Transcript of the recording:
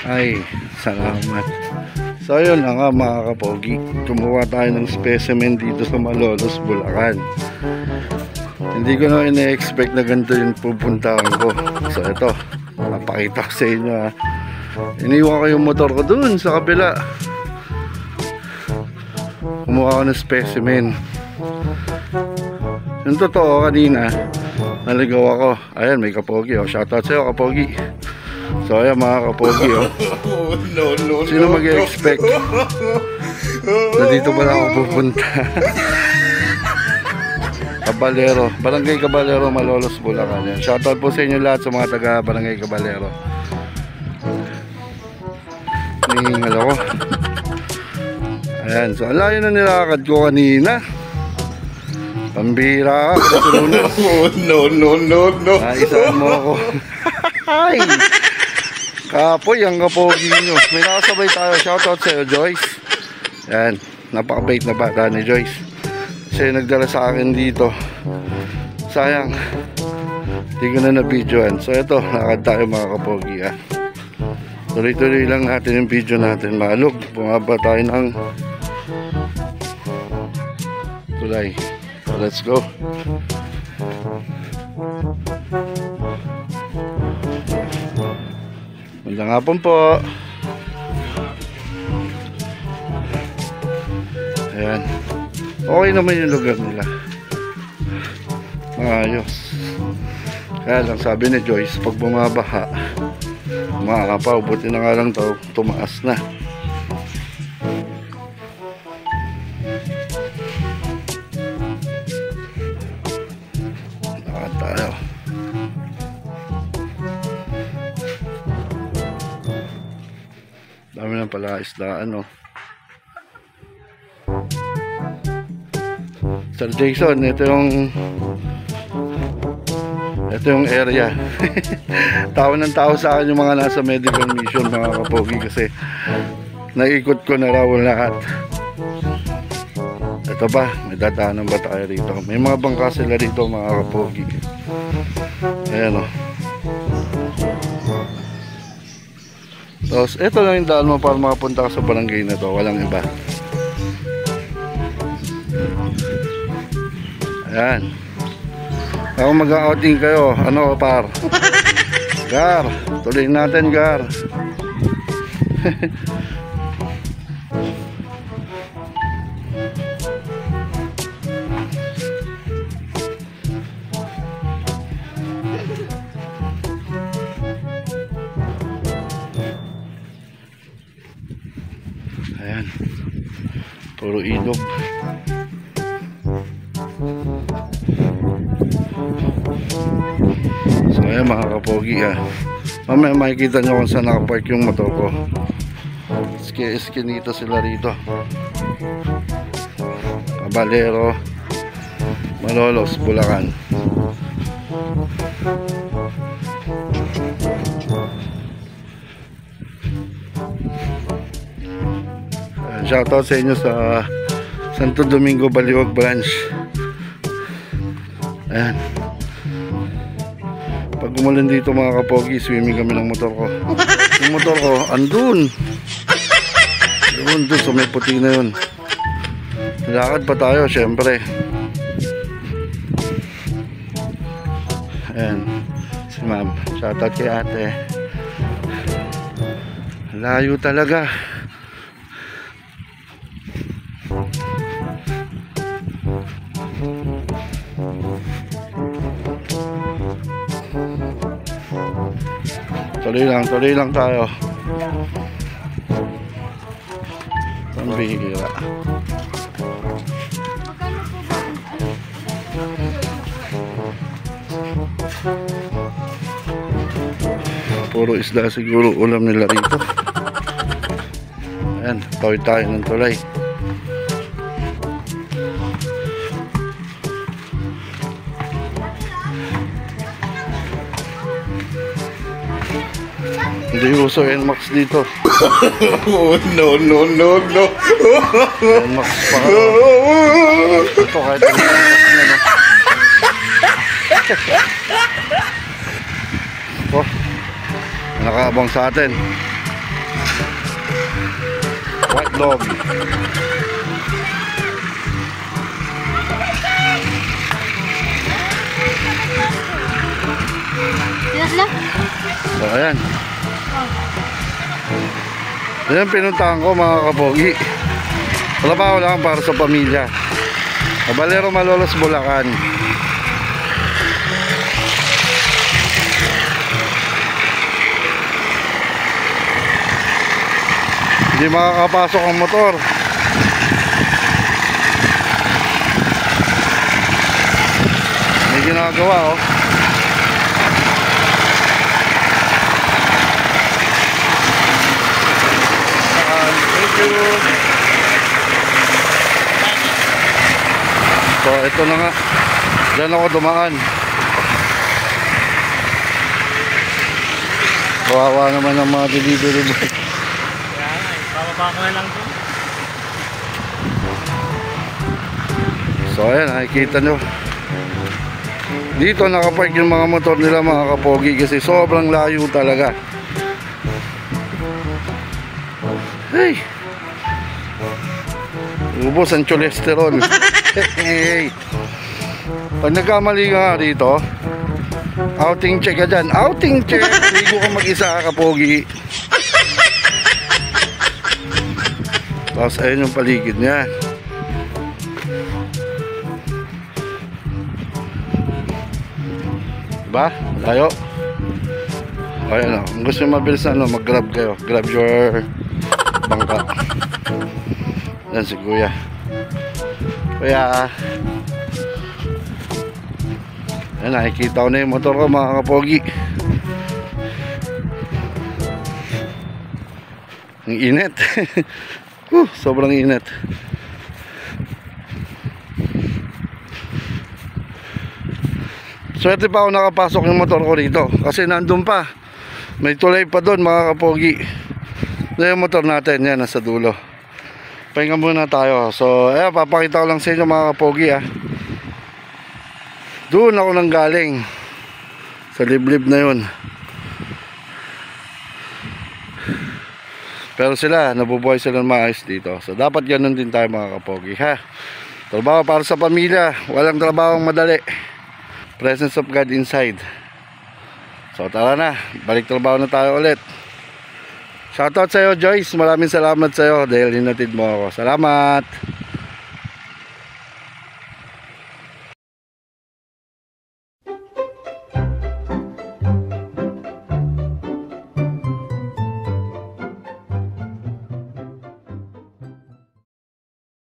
Ay, salamat. So yun na nga mga kapogi, kumuha tayo ng specimen dito sa Malolos, Bulacan. Hindi ko na ina-expect na ganito yung pupuntahan ko. So ito, napakita ko sa inyo ha. Iniwan ko yung motor ko dun sa kabila. Kumuha ko ng specimen. Yung totoo kanina, naligaw ako. Ayan, may kapogi oh. Shoutout sa'yo kapogi. So ayan mga kapogi oh. Sino mag-expect na dito pala ako pupunta? Caballero, Barangay Caballero, Malolos, Bulacan. Yan. Shoutout po sa inyo lahat sa mga taga Barangay Caballero. Hinihingal ako. Ayan, so ang layo na nilakad ko kanina. Pambira ka. No. Naisaan mo ako. Ay! Kapoy, ang kapogi nyo. May nakasabay tayo. Shoutout sa'yo, Joyce. Yan, napakabait na bata ni Joyce. Siya nagdala sa akin dito. Sayang, hindi ko na na-videoan. So ito, nakakad tayo mga kapogi ha. Tuloy-tuloy lang natin yung video natin. Malog, bumaba tayo ng tulay. So let's go. Magandang hapon po. Ayan. Okay naman yung lugar nila. Maayos. Kaya lang sabi ni Joyce, pag bumabaha, makakapaw. Buti na nga lang to, tumaas na. Nakakad tayo. Dami ng pala isdaan oh. Sir Jason, ito yung area. Tao ng tao sa akin yung mga nasa medical mission mga kapogi kasi naikot ko na raw lahat. Ito ba, may dadaanan ba tayo rito? May mga bangka sila rito mga kapogi. Ayan o. Tapos ito lang yung daan mo para makapunta ka sa barangay na to. Walang iba. Ayan. Ako mag-outing kayo. Ano par? Gar, tuloy natin Gar. Ayan. Puro ilog. So ayan mga kapogi ha. Mamaya makikita nyo kung saan nakapark yung motor ko. Eskinita sila rito. Caballero, Malolos, Bulacan. Shoutout sa inyo sa Santo Domingo, Baliwag branch. Ayan. Pag umulan dito mga kapogi, swimming kami ng motor ko. Yung motor ko, andun. Doon sa may puti na yun. Lakad pa tayo, syempre. Ayan. Si ma'am. Shoutout kay ate. Layo talaga. Tuloy lang tayo. Pambihira. Puro isda siguro ulam nila rito. Ayan, tawid tayo ng tulay. Hindi uso NMAX dito. No. NMAX pa ka. Ito kahit NMAX na no. Oh, nakaabang sa atin. White dog. Yan lang. So ayan. Yan pinuntahan ko mga kapogi. Trabaho lang para sa pamilya. Kabalero Malolos, Bulacan. Hindi makakapasok ang motor. May ginagawa oh. Thank you. So ito na nga. Diyan ako dumaan. Kawawa naman ang mga delivery boy. Bababa ko na lang doon. So ayan, nakikita nyo. Dito nakapark yung mga motor nila mga kapogi kasi sobrang layo talaga. Hey! Ubos ang cholesterol. Hey! Pag nagkamali ka nga dito, outing check ka dyan. Outing check! Ligo ka mag-isa kapogi. Tapos ayun yung paligid niya. Diba? Layo. Ayan o. Kung gusto nyo mabilis na mag-grab kayo. Grab your bangka. Yan si kuya. Kuya. Ayan, nakikita ko na yung motor ko mga kapogi. Ang init. Sobrang init. Swerte pa ako nakapasok yung motor ko dito kasi nandun pa. May tulay pa doon mga kapogi. Yung motor natin, yan, nasa dulo. Pahinga muna tayo. So, ayan, papakita ko lang sa inyo mga kapogi Doon ako nang galing. Sa liblib na yun. Pero sila, nabubuhay sila ng maayos dito. So, dapat ganun din tayo mga kapogi, ha? Trabaho para sa pamilya. Walang trabahong madali. Presence of God inside. So tara na, balik trabaho na tayo ulit. Shoutout sa iyo Joyce, maraming salamat sa iyo dahil hinatid mo ako. Salamat.